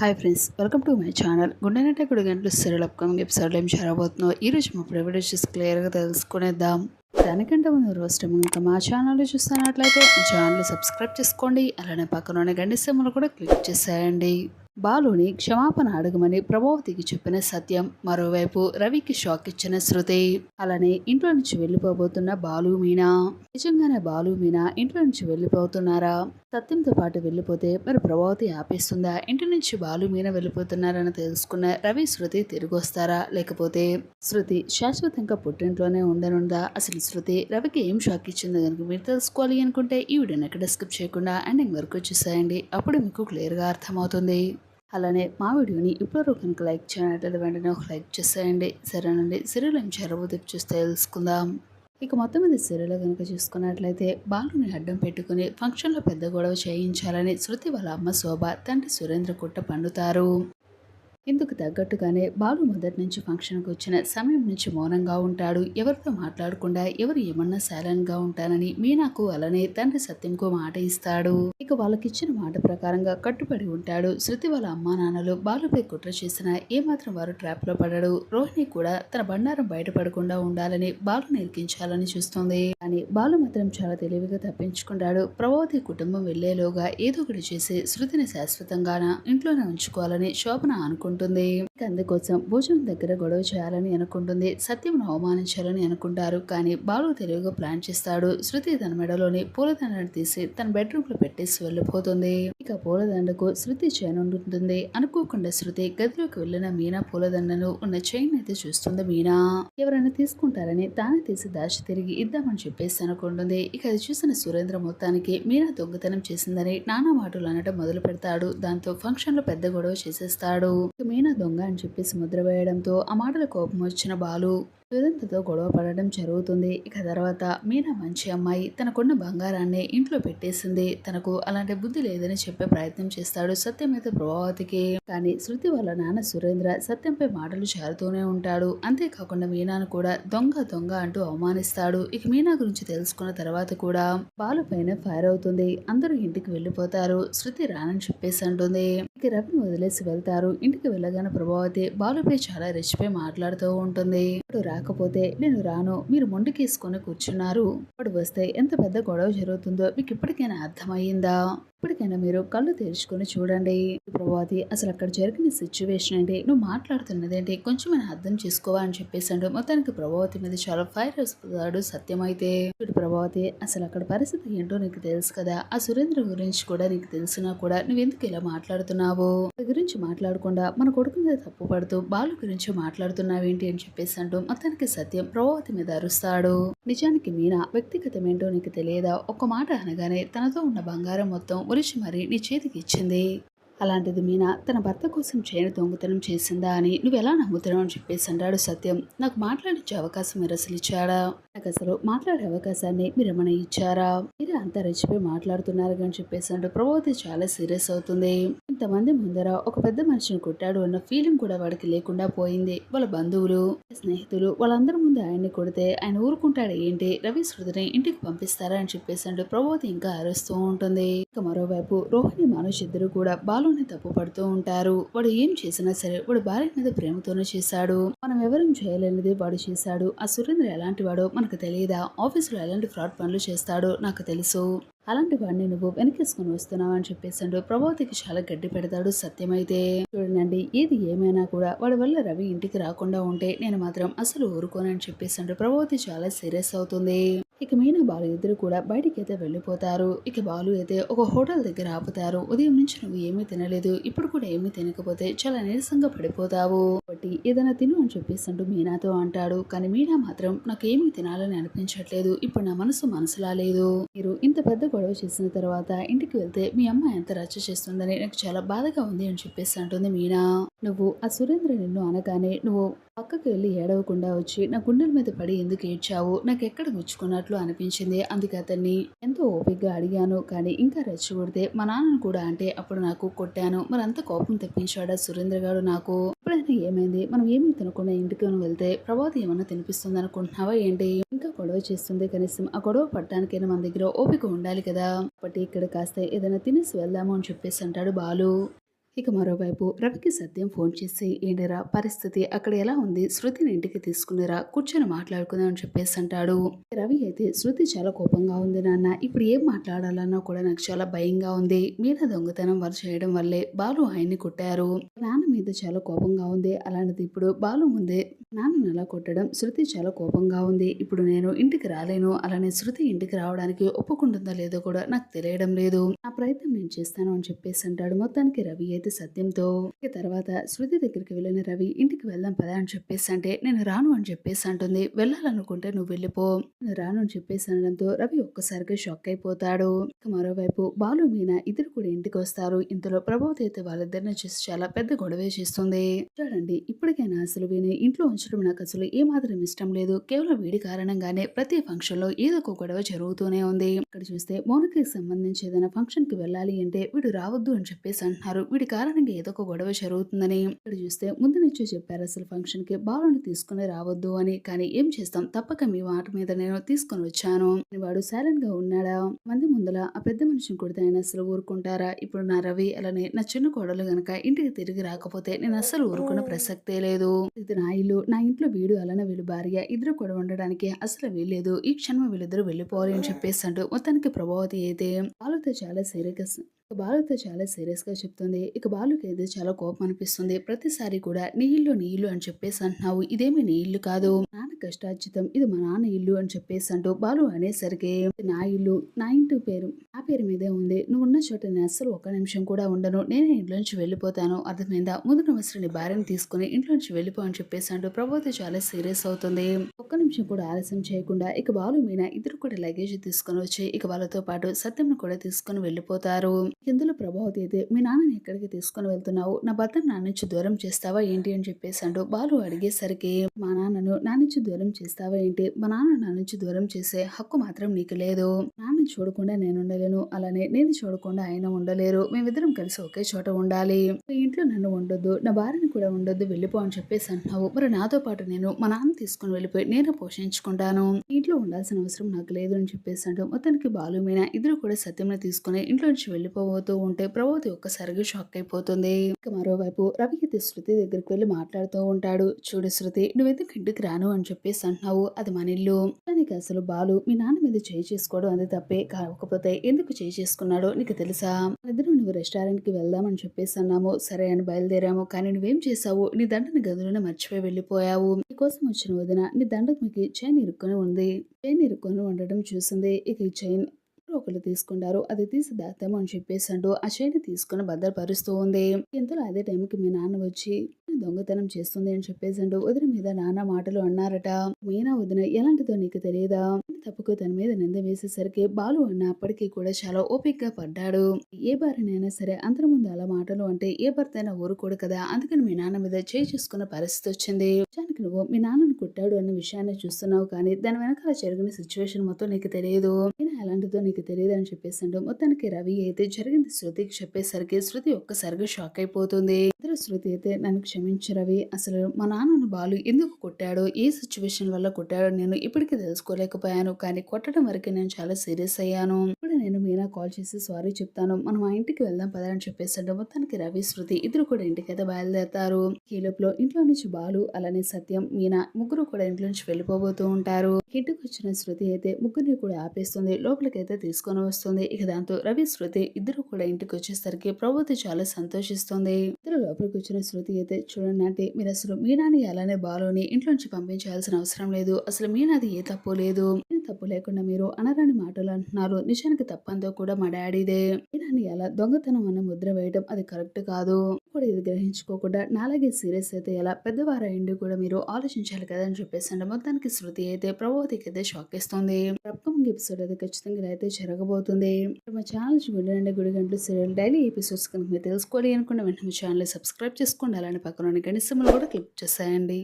Hi friends, welcome to my channel. గుండెనట్టే గుడి గంటలు సీరియల్ అప్కమింగ్ ఎపిసోడ్లో ఏం జరగబోతుందో ఈరోజు మా ప్రైవేట్ వచ్చేసి క్లియర్గా తెలుసుకునేద్దాం. దానికంటే ముందు రోజు ఇంకా మా ఛానల్ చూస్తున్నట్లయితే మా ఛానల్ సబ్స్క్రైబ్ చేసుకోండి. అలానే పక్కన గంట సింబల్ కూడా క్లిక్ చేసేయండి. బాలుని క్షమాపణ అడగమని ప్రభావతికి చెప్పిన సత్యం, మరోవైపు రవికి షాక్ ఇచ్చిన శృతి, అలానే ఇంట్లో నుంచి వెళ్ళిపోబోతున్న బాలు మీనా. నిజంగానే బాలు మీనా ఇంట్లో నుంచి వెళ్ళిపోతున్నారా? సత్యంతో పాటు వెళ్ళిపోతే మరి ప్రభావతి ఆపేస్తుందా? ఇంటి నుంచి బాలు మీనా వెళ్ళిపోతున్నారని తెలుసుకున్న రవి శృతి తిరిగి వస్తారా? లేకపోతే శృతి శాశ్వతంగా పుట్టింట్లోనే ఉండనుందా? అసలు శృతి రవికి ఏం షాక్ ఇచ్చిందో కనుక మీరు తెలుసుకోవాలి అనుకుంటే ఈ వీడియోని ఎక్కడ స్కిప్ చేయకుండా ఎండింగ్ వరకు చూసేయండి. అప్పుడు మీకు క్లియర్గా అర్థమవుతుంది. అలానే మా వీడియోని ఇప్పుడు కనుక లైక్ చేయనట్లయితే వెంటనే ఒక లైక్ చేసేయండి. సరేనండి, సీరియల్ ఏం జరగబోతే చూస్తే తెలుసుకుందాం. ఇక మొత్తం మీద సీరియల్ కనుక చూసుకున్నట్లయితే బాలుని అడ్డం పెట్టుకుని ఫంక్షన్లో పెద్ద గొడవ చేయించాలని శృతి వాళ్ళ అమ్మ శోభ, తండ్రి సురేంద్ర కుట్ర పండుతారు. ఇందుకు తగ్గట్టుగానే బాలు మొదటి నుంచి ఫంక్షన్కి వచ్చిన సమయం నుంచి మౌనంగా ఉంటాడు. ఎవరితో మాట్లాడకుండా ఎవరు ఏమన్నా సైలెంట్గా ఉంటానని మీనాకు అలానే తండ్రి సత్యంకు మాట ఇస్తాడు. ఇక వాళ్ళకిచ్చిన మాట ప్రకారంగా కట్టుబడి ఉంటాడు. శృతి వాళ్ళ అమ్మా నాన్నలు బాలుపై కుట్ర చేసిన ఏమాత్రం వారు ట్రాప్లో పడడు. రోహిణి కూడా తన బండారం బయటపడకుండా ఉండాలని బాలు నిరికించాలని చూస్తుంది. కానీ బాలు మాత్రం చాలా తెలివిగా తప్పించుకుంటాడు. ప్రభావతి కుటుంబం వెళ్లేలోగా ఏదో ఒకటి చేసి శృతిని శాశ్వతంగా ఇంట్లోనే ఉంచుకోవాలని శోభన అనుకుంటుంది. అందుకోసం భోజనం దగ్గర గొడవ చేయాలని అనుకుంటుంది. సత్యంను అవమానించాలని అనుకుంటారు. కానీ బాలు తెలివిగా ప్లాన్ చేస్తాడు. శృతి తన మెడలోని పూలదండను తీసి తన బెడ్రూమ్ లో పెట్టేసి వెళ్లిపోతుంది. ఇక పూలదండకు శృతి చైన్ ఉంటుంది. అనుకోకుండా శృతి గదిలోకి వెళ్లిన మీనా పూలదండను ఉన్న చైన్ అయితే చూస్తుంది. మీనా ఎవరైనా తీసుకుంటారని తానే తీసి దాచి తిరిగి ఇద్దామని చెప్పేసి అనుకుంటుంది. ఇక అది చూసిన సురేంద్ర మొత్తానికి మీనా దొంగతనం చేసిందని నానా మాటలు అనడం మొదలు పెడతాడు. దాంతో ఫంక్షన్ లో పెద్ద గొడవ చేసేస్తాడు. మీనా దొంగ అని చెప్పేసి ముద్ర వేయడంతో ఆ మాటల కోపం వచ్చిన బాలు సురేంద్రతో గొడవ పడడం జరుగుతుంది. ఇక తర్వాత మీనా మంచి అమ్మాయి, తనకున్న బంగారాన్ని ఇంట్లో పెట్టేసింది. తనకు అలాంటి బుద్ధి లేదని చెప్పే ప్రయత్నం చేస్తాడు సత్యం అయితే ప్రభావతికి. కానీ శృతి వాళ్ళ నాన్న సురేంద్ర సత్యంపై మాటలు జారుతూనే ఉంటాడు. అంతేకాకుండా మీనాను కూడా దొంగ దొంగ అంటూ అవమానిస్తాడు. ఇక మీనా గురించి తెలుసుకున్న తర్వాత కూడా బాలు పైన ఫైర్ అవుతుంది. అందరూ ఇంటికి వెళ్ళిపోతారు. శృతి రానని చెప్పేసి అంటుంది. ఇక రవిని వదిలేసి వెళ్తారు. ఇంటికి వెళ్ళగానే ప్రభావతి బాలుపై చాలా రెచ్చిపోయి మాట్లాడుతూ ఉంటుంది. రాకపోతే నేను రాను, మీరు మొండికేసుకొని కూర్చున్నారు. వాడు వస్తే ఎంత పెద్ద గొడవ జరుగుతుందో మీకు ఇప్పటికైనా అర్థమయ్యిందా? ఇప్పటికైనా మీరు కళ్ళు తెరుచుకొని చూడండి. ప్రభావతి, అసలు అక్కడ జరిగిన సిచ్యువేషన్ ఏంటి, నువ్వు మాట్లాడుతున్నదేంటి, కొంచెమైనా అర్థం చేసుకోవా అని చెప్పేసాడు. మొత్తానికి ప్రభావతి మీద చాలా ఫైర్ వస్తాడు సత్యం అయితే. ప్రభావతి, అసలు అక్కడ పరిస్థితి ఏంటో నీకు తెలుసు కదా, ఆ సురేంద్ర గురించి కూడా నీకు తెలిసినా కూడా నువ్వెందుకు ఇలా మాట్లాడుతున్నావు? గురించి మాట్లాడకుండా మన కొడుకు మీద తప్పు పడుతూ బాలు గురించి మాట్లాడుతున్నావేంటి అని చెప్పేసి అంటూ మొత్తానికి సత్యం ప్రభావతి మీద అరుస్తాడు. నిజానికి మీనా వ్యక్తిగతం ఏంటో నీకు తెలియదా? ఒక మాట అనగానే తనతో ఉన్న బంగారం మొత్తం ఉరిచి మరి నీ చేతికి ఇచ్చింది. అలాంటిది మీనా తన భర్త కోసం చైన్ దొంగతనం చేసిందా అని నువ్వు ఎలా నమ్ముతున్నావు అని చెప్పేసి అంటాడు సత్యం. నాకు మాట్లాడించే అవకాశం మీరు అసలు ఇచ్చారా? నాకు అసలు మాట్లాడే అవకాశాన్ని మీరు ఏమైనా ఇచ్చారా? మీరే అంతా రెచ్చిపోయి మాట్లాడుతున్నారు అని చెప్పేసి అంటూ ప్రభావతి చాలా సీరియస్ అవుతుంది. ఇంతమంది ముందర ఒక పెద్ద మనిషిని కొట్టాడు అన్న ఫీలింగ్ కూడా వాడికి లేకుండా పోయింది. వాళ్ళ బంధువులు, స్నేహితులు వాళ్ళందరి ముందు ఆయన్ని కొడితే ఆయన ఊరుకుంటాడు ఏంటి? రవి శృతిని ఇంటికి పంపిస్తారా అని చెప్పేసి అంటూ ప్రభావతి ఇంకా అరుస్తూ ఉంటుంది. ఇక మరోవైపు రోహిణి మనోజ్ ఇద్దరు కూడా బాలుని తప్పు పడుతూ ఉంటారు. వాడు ఏం చేసినా సరే వాడు భార్య మీద ప్రేమతోనే చేశాడు. మనం ఎవరేం చేయలేనిది వాడు చేశాడు. ఆ సురేంద్ర ఎలాంటి వాడో మనకు తెలియదా? ఆఫీసులో ఎలాంటి ఫ్రాడ్ పనులు చేస్తాడో నాకు తెలుసు. అలాంటి వాడిని నువ్వు వెనకేసుకుని వస్తున్నావు అని చెప్పేసాడు. ప్రభావతికి చాలా గడ్డి పెడతాడు సత్యమైతే. చూడండి, ఏది ఏమైనా కూడా వాడి వల్ల రవి ఇంటికి రాకుండా ఉంటే నేను మాత్రం అసలు ఊరుకోనని చెప్పేసాడు. ప్రభావతి చాలా సీరియస్ అవుతుంది. ఇక మీనా బాలు ఇద్దరు కూడా బయటికి అయితే వెళ్ళిపోతారు. ఇక బాలు అయితే ఒక హోటల్ దగ్గర ఆపుతారు. ఉదయం నుంచి నువ్వు ఏమీ తినలేదు, ఇప్పుడు కూడా ఏమీ తినకపోతే చాలా నీరసంగా పడిపోతావు, కాబట్టి ఏదైనా తిను అని చెప్పేసి మీనాతో అంటాడు. కానీ మీనా మాత్రం నాకు ఏమీ తినాలని అనిపించట్లేదు, ఇప్పుడు నా మనసులా లేదు. మీరు ఇంత పెద్ద గొడవ చేసిన తర్వాత ఇంటికి వెళ్తే మీ అమ్మ ఎంత రచ్చ చేస్తుందని నాకు చాలా బాధగా ఉంది అని చెప్పేసి అంటుంది మీనా. నువ్వు ఆ సురేంద్ర నిన్ను అనగానే నువ్వు పక్కకి వెళ్ళి ఏడవకుండా వచ్చి నా గుండెల మీద పడి ఎందుకు ఏడ్చావు? నాకు ఎక్కడ గుచ్చుకున్నట్లు అనిపించింది. అందుకే అతన్ని ఎంతో ఓపికగా అడిగాను. కానీ ఇంకా రెచ్చగొడితే మా నాన్నను కూడా అంటే అప్పుడు నాకు కొట్టాను. మరి అంత కోపం తెప్పించాడా సురేంద్ర గారు నాకు? ఇప్పుడైనా ఏమైంది? మనం ఏమీ తినకుండా ఇంటికి వెళ్తే ప్రభావతి ఏమన్నా తినిపిస్తుంది అనుకుంటున్నావా ఏంటి? ఇంకా గొడవ చేస్తుంది. కనీసం ఆ గొడవ పట్టడానికైనా మన దగ్గర ఓపిక ఉండాలి కదా. బట్ ఇక్కడ కాస్త ఏదైనా తినేసి వెళ్దాము అని చెప్పేసి అంటాడు బాలు. ఇక మరోవైపు రవికి సత్యం ఫోన్ చేసి ఏంటరా పరిస్థితి అక్కడ ఎలా ఉంది, శృతిని ఇంటికి తీసుకునిరా కూర్చొని మాట్లాడుకుందాం అని చెప్పేసి అంటాడు. రవి అయితే శృతి చాలా కోపంగా ఉంది నాన్న, ఇప్పుడు ఏం మాట్లాడాలన్నా కూడా నాకు చాలా భయంగా ఉంది. మీద దొంగతనం వారు చేయడం వల్లే బాలు ఆయన్ని కొట్టారు. నాన్న మీద చాలా కోపంగా ఉంది. అలాంటిది ఇప్పుడు బాలు ముందే నాన్నను అలా కొట్టడం శృతి చాలా కోపంగా ఉంది. ఇప్పుడు నేను ఇంటికి రాలేను, అలానే శృతి ఇంటికి రావడానికి ఒప్పుకుంటుందో లేదో కూడా నాకు తెలియడం లేదు. ఆ ప్రయత్నం నేను చేస్తాను అని చెప్పేసి అంటాడు. మొత్తానికి రవి అయితే సత్యంతో ఇక తర్వాత శృతి దగ్గరికి వెళ్ళిన రవి ఇంటికి వెళ్దాం పదా అని చెప్పేసి అంటే నేను రాను అని చెప్పేసి అంటుంది. వెళ్ళాలనుకుంటే నువ్వు వెళ్ళిపో, నేను రాను అని చెప్పేసి అనడంతో రవి ఒక్కసారిగా షాక్ అయిపోతాడు. ఇక మరోవైపు బాలు మీనా ఇద్దరు కూడా ఇంటికి వస్తారు. ఇంతలో ప్రభావతి అయితే వాళ్ళిద్దరిని చూసి చాలా పెద్ద గొడవే చేస్తుంది. చూడండి, ఇప్పటికైనా అసలు వీని ఇంట్లో ఉంచడం నాకు అసలు ఏమాత్రం ఇష్టం లేదు. కేవలం వీడి కారణంగానే ప్రతి ఫంక్షన్ లో ఏదో ఒక గొడవ జరుగుతూనే ఉంది. ఇక్కడ చూస్తే మౌనికకి సంబంధించి ఏదైనా ఫంక్షన్ కి వెళ్ళాలి అంటే వీడు రావద్దు అని చెప్పేసి అంటున్నారు. వీడి కారణంగా ఏదో ఒక గొడవ జరుగుతుందని. ఇక్కడ చూస్తే ముందు నుంచి చెప్పారు అసలు ఫంక్షన్ కి బాలుని తీసుకుని రావద్దు అని. కానీ ఏం చేస్తాం, తప్పక మీ మాట మీద నేను తీసుకొని వచ్చాను. వాడు సైలెంట్ గా ఉన్నాడా? మంది ముందల ఆ పెద్ద మనిషిని కొడితే ఆయన అసలు ఊరుకుంటారా? ఇప్పుడు నా రవి అలానే నా చిన్న కోడలు గనక ఇంటికి తిరిగి రాకపోతే నేను అస్సలు ఊరుకున్న ప్రసక్తే లేదు. ఇది నా ఇల్లు, నా ఇంట్లో వీడు అలానే వీడు భార్య ఇద్దరు కూడా ఉండడానికి అసలు వీల్లేదు. ఈ క్షణం వీళ్ళిద్దరూ వెళ్ళిపోవాలి అని చెప్పేసి అంటూ మొత్తానికి ప్రభావతి అయితే బాలుతో చాలా సీరియస్ గా చెప్తుంది. ఇక బాలుకి అయితే చాలా కోపం అనిపిస్తుంది. ప్రతిసారి కూడా నీ ఇల్లు అని చెప్పేసి అంటున్నావు, ఇదేమి నీ ఇల్లు కాదు, నాన్న కష్టార్జితం, ఇది మా నాన్న ఇల్లు అని చెప్పేసి అంటూ బాలు అనేసరికి నా ఇల్లు నా ఇంటి పేరు నా పేరు మీదే ఉంది. నువ్వు ఉన్న చోట నేను అస్సలు ఒక్క నిమిషం కూడా ఉండను. నేనే ఇంట్లోంచి వెళ్ళిపోతాను, అర్థమైందా? ముందు నువ్వు నీ భార్యను తీసుకుని ఇంట్లోంచి వెళ్ళిపో అని చెప్పేసి అంటూ ప్రభావతి చాలా సీరియస్ అవుతుంది. ఒక్క నిమిషం కూడా ఆలస్యం చేయకుండా ఇక బాలు మీనా ఇద్దరు కూడా లగేజ్ తీసుకుని వచ్చి ఇక వాళ్ళతో పాటు సత్యంను కూడా తీసుకుని వెళ్ళిపోతారు. ఇందులో ప్రభావతి అయితే మీ నాన్నని ఎక్కడికి తీసుకుని వెళ్తున్నావు, నా భర్తను నా నుంచి దూరం చేస్తావా ఏంటి అని చెప్పేసి అంటూ బాలు అడిగేసరికి మా నాన్నను నా నుంచి దూరం చేస్తావా ఏంటి, మా నాన్న నా నుంచి దూరం చేసే హక్కు మాత్రం నీకు లేదు. నాన్న చూడకుండా నేను ఉండలేను, అలానే నేను చూడకుండా ఆయన ఉండలేరు. మేమిద్దరం కలిసి ఒకే చోట ఉండాలి. ఇంట్లో నన్ను ఉండొద్దు, నా భార్యని కూడా ఉండొద్దు, వెళ్ళిపో అని చెప్పేసి అంటున్నావు. మరి నాతో పాటు నేను మా నాన్న తీసుకుని వెళ్ళిపోయి నేను పోషించుకుంటాను, ఇంట్లో ఉండాల్సిన అవసరం నాకు లేదు అని చెప్పేసి అంటూ మొత్తానికి బాలు మీనా ఇద్దరు కూడా సత్యంని తీసుకుని ఇంట్లో నుంచి వెళ్ళిపోతూ ఉంటే ప్రభావతి ఒక్కసారిగా షాక్ అయిపోతుంది. ఇక మరోవైపు రవి అయితే శృతి దగ్గరికి వెళ్ళి మాట్లాడుతూ ఉంటాడు. చూడు శృతి, నువ్వెందుకు ఇంటికి రాను అని చెప్పేసి అంటున్నావు, అది మన ఇల్లు. దానికి అసలు బాలు మీ నాన్న మీద చేయి చేసుకోవడం అది తప్పే, కాకపోతే ఎందుకు చేయి చేసుకున్నాడో నీకు తెలుసా? ఇద్దరు నువ్వు రెస్టారెంట్ కి వెళ్దామని చెప్పేసి అన్నాము, సరే అని బయలుదేరాము. కానీ నువ్వేం చేసావు, నీ దండని గదిలోనే మర్చిపోయి వెళ్ళిపోయావు. నీకోసం వచ్చిన వదిన నీ దండకి చైన్ ఇరుక్కొని ఉంది. చైన్ ఇరుక్కొని ఉండడం చూసింది. ఇక ఈ చైన్ ఒకళ్ళు తీసుకుంటారు, అది తీసి దాస్తాము అని చెప్పేసి అంటూ ఆ చైన్ తీసుకుని భద్రపరుస్తూ ఉంది. ఇంతలో అదే టైంకి మీ నాన్న వచ్చి దొంగతనం చేస్తుంది అని చెప్పేసి అంటూ వదిన మీద నాన్న మాటలు అన్నారట. మీనా వదిన ఎలాంటిదో నీకు తెలియదా? తప్పుకు తన మీద నింద వేసేసరికి బాలు అన్న అప్పటికీ కూడా చాలా ఓపికగా పడ్డాడు. ఏ భార్యనైనా సరే అందరి ముందు అలా మాటలు అంటే ఏ భర్త అయినా ఊరుకోడు కదా, అందుకని మీ నాన్న మీద చేయి చేసుకున్న పరిస్థితి వచ్చింది. నిజానికి నువ్వు మీ నాన్నను కొట్టాడు అన్న విషయాన్ని చూస్తున్నావు, కానీ దాని వెనకాల జరిగిన సిచ్యువేషన్ మొత్తం నీకు తెలియదు. ఎలాంటిదో నీకు తెలియదు అని చెప్పేసి అంటూ మొత్తానికి రవి అయితే జరిగింది శృతికి చెప్పేసరికి శృతి ఒక్కసారిగా షాక్ అయిపోతుంది. శృతి అయితే నన్ను క్షమించు రవి, అసలు మా నాన్నను బాలు ఎందుకు కొట్టాడో, ఏ సిచ్యువేషన్ వల్ల కొట్టాడో నేను ఇప్పటికీ తెలుసుకోలేకపోయాను. కానీ కొట్టడం వరకు నేను చాలా సీరియస్ అయ్యాను. ఇప్పుడు నేను మీనా కాల్ చేసి సారీ చెప్తాను, మనం ఆ ఇంటికి వెళ్దాం పదా అని చెప్పేసి మొత్తానికి రవి శృతి ఇద్దరు కూడా ఇంటికి అయితే బయలుదేరతారు. ఈ లోపల ఇంట్లో నుంచి బాలు అలానే సత్యం మీనా ముగ్గురు కూడా ఇంట్లో నుంచి వెళ్ళిపోబోతూ ఉంటారు. ఇంటికి వచ్చిన శృతి అయితే ముగ్గురిని కూడా ఆపేస్తుంది, లోపలికైతే తీసుకొని వస్తుంది. ఇక దాంతో రవి శృతి ఇద్దరు కూడా ఇంటికి వచ్చేసరికి ప్రభావతి చాలా సంతోషిస్తుంది. ఇద్దరు లోపలికి వచ్చిన శృతి అయితే చూడండి అంటే మీరు అసలు మీనాని అలానే బాలుని ఇంట్లోంచి పంపించాల్సిన అవసరం లేదు, అసలు మీనాది ఏ తప్పు లేదు, తప్పు లేకుండా మీరు అనరాని మాటలు అంటున్నారు. నిజానికి తప్పంతో కూడా మా డాడీదే. మీనాని ఎలా దొంగతనం అన్న ముద్ర వేయడం అది కరెక్ట్ కాదు. కూడా ఇది గ్రహించుకోకుండా నాలాగే సీరియస్ అయితే ఎలా, పెద్దవారు అయింది కూడా మీరు ఆలోచించాలి కదా అని చెప్పేసి అంటే మొత్తానికి శృతి అయితే ప్రభావతికి అయితే షాక్ ఇస్తుంది. అప్కమింగ్ ఎపిసోడ్ అయితే ఖచ్చితంగా అయితే జరగబోతుంది. మా ఛానల్ గుడి గంటలు సీరియల్ డైలీ ఎపిసోడ్స్ కనుక మీరు తెలుసుకోవాలి అనుకున్న వెంటనే ఛానల్ సబ్స్క్రైబ్ చేసుకోండి, అలానే పక్కన గంట సింబల్ కూడా క్లిక్ చేసేయండి.